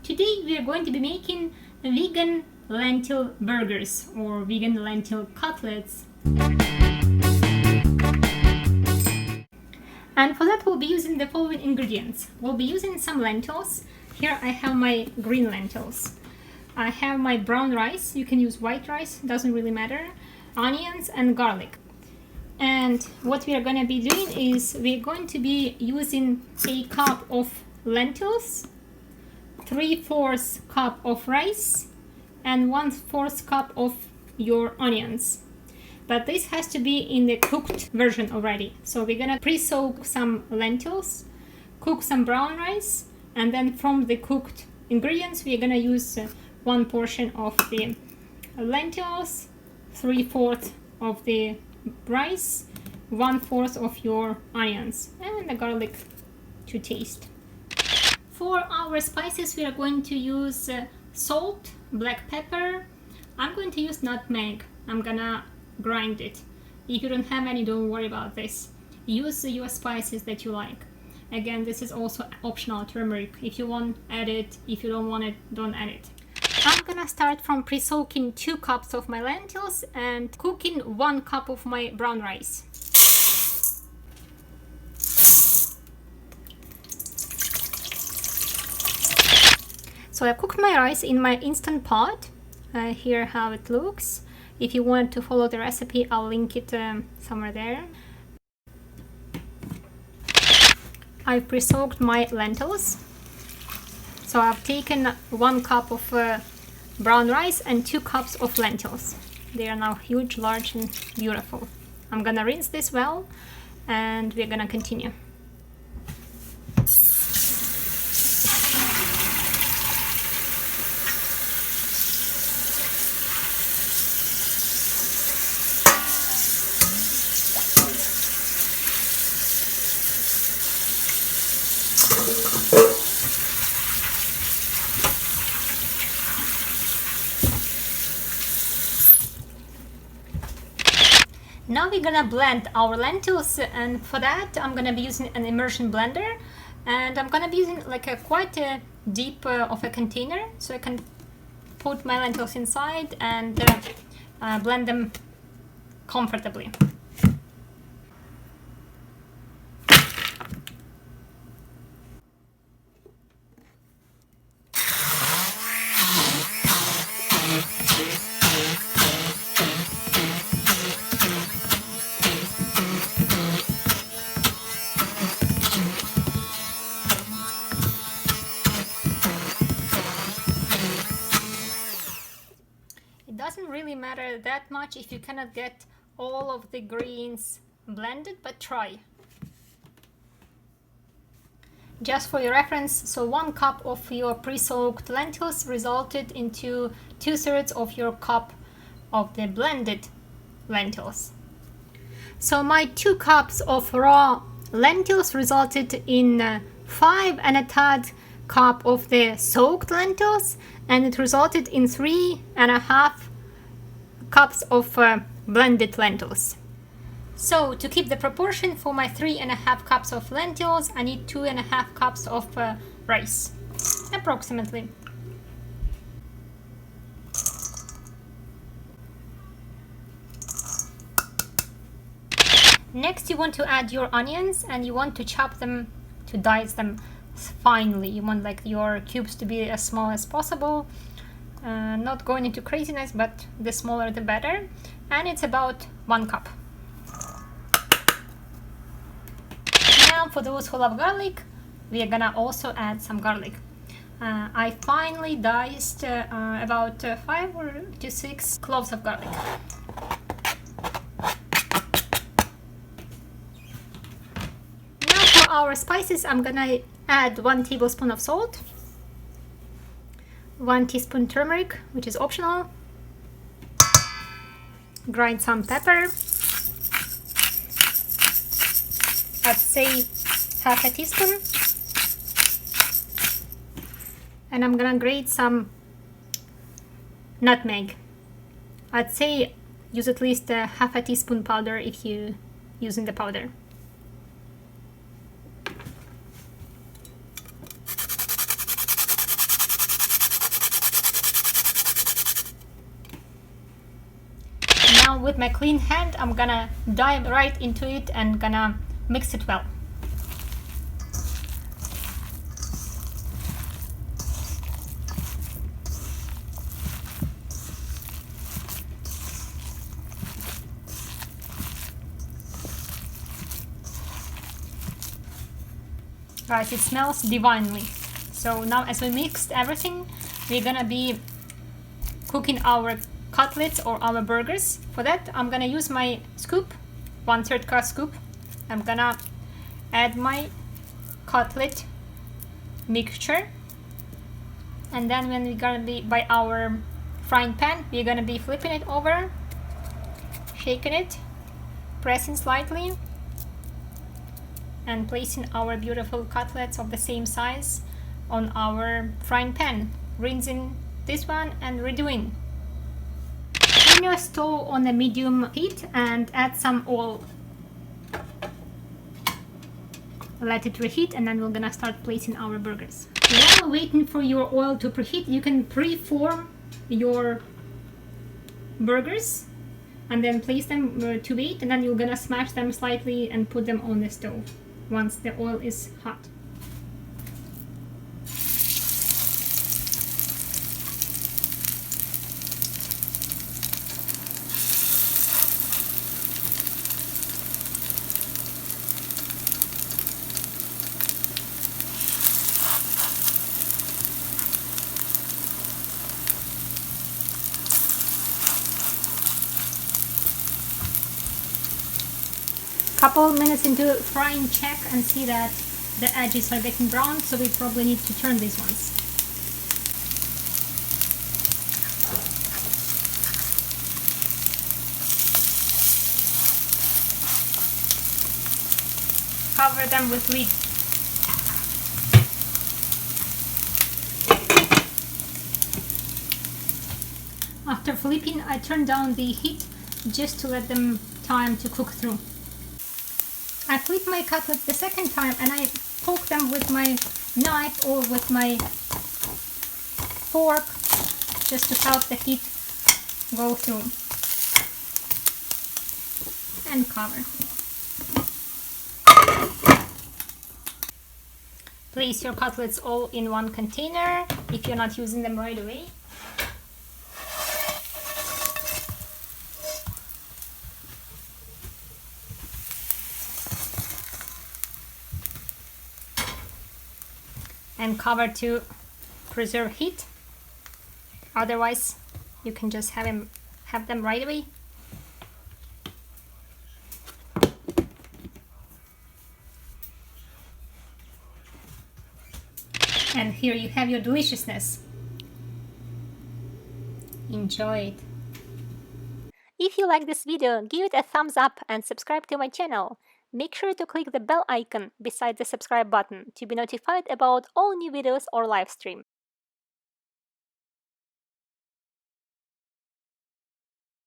Today we are going to be making vegan lentil burgers or vegan lentil cutlets. And for that we'll be using the following ingredients. We'll be using some lentils. Here I have my green lentils. I have my brown rice. You can use white rice, doesn't really matter. Onions and garlic. And what we are going to be doing is we're going to be using a cup of lentils, 3/4 cup of rice, and 1/4 cup of your onions. But this has to be in the cooked version already. So we're gonna pre-soak some lentils, cook some brown rice, and then from the cooked ingredients we're gonna use one portion of the lentils, 3/4 of the rice, 1/4 of your onions, and the garlic to taste. For our spices we are going to use salt, black pepper. I'm going to use nutmeg. I'm gonna grind it. If you don't have any, don't worry about this. Use your spices that you like. Again, this is also optional. Turmeric, if you want, add it. If you don't want it, don't add it. I'm gonna start from pre-soaking 2 cups of my lentils and cooking 1 cup of my brown rice. So I cooked my rice in my Instant Pot. Here how it looks. If you want to follow the recipe, I'll link it somewhere there. I've pre-soaked my lentils. So I've taken 1 cup of brown rice and 2 cups of lentils. They are now huge, large and beautiful. I'm gonna rinse this well and we're gonna continue. Now we're gonna blend our lentils, and for that I'm gonna be using an immersion blender, and I'm gonna be using like a quite a deep of a container, so I can put my lentils inside and blend them comfortably. It doesn't really matter that much if you cannot get all of the greens blended, but try. Just for your reference, so 1 cup of your pre-soaked lentils resulted into 2/3 of your cup of the blended lentils. So my 2 cups of raw lentils resulted in 5 and a tad cup of the soaked lentils, and it resulted in 3.5 cups of blended lentils. So to keep the proportion for my 3.5 cups of lentils, I need 2.5 cups of rice, approximately. Next you want to add your onions, and you want to chop them, to dice them finely. You want like your cubes to be as small as possible, not going into craziness, but the smaller the better, and it's about 1 cup. Now for those who love garlic, we are gonna also add some garlic. I finely diced about 5 to 6 cloves of garlic. Now for our spices, I'm gonna add 1 tablespoon of salt, 1 teaspoon turmeric, which is optional, grind some pepper, I'd say half a teaspoon, and I'm gonna grate some nutmeg. I'd say use at least half a teaspoon powder if you're using the powder. Now with my clean hand, I'm gonna dive right into it and gonna mix it well. Guys, it smells divinely. So now as we mixed everything, we're gonna be cooking our cutlets or our burgers. For that, I'm gonna use my scoop, 1/3 cup scoop. I'm gonna add my cutlet mixture. And then when we're gonna be by our frying pan, we're gonna be flipping it over, shaking it, pressing slightly, and placing our beautiful cutlets of the same size on our frying pan, rinsing this one and redoing. Turn your stove on a medium heat and add some oil. Let it reheat and then we're gonna start placing our burgers. While waiting for your oil to preheat, you can pre-form your burgers and then place them to wait, and then you're gonna smash them slightly and put them on the stove once the oil is hot. Couple minutes into frying, check and see that the edges are getting brown, so we probably need to turn these ones. Cover them with lid. After flipping, I turn down the heat just to let them time to cook through. I flip my cutlets the second time and I poke them with my knife or with my fork just to help the heat go through. And cover. Place your cutlets all in one container if you're not using them right away. And cover to preserve heat. Otherwise, you can just have them right away. And here you have your deliciousness. Enjoy it. If you like this video, give it a thumbs up and subscribe to my channel. Make sure to click the bell icon beside the subscribe button to be notified about all new videos or live stream.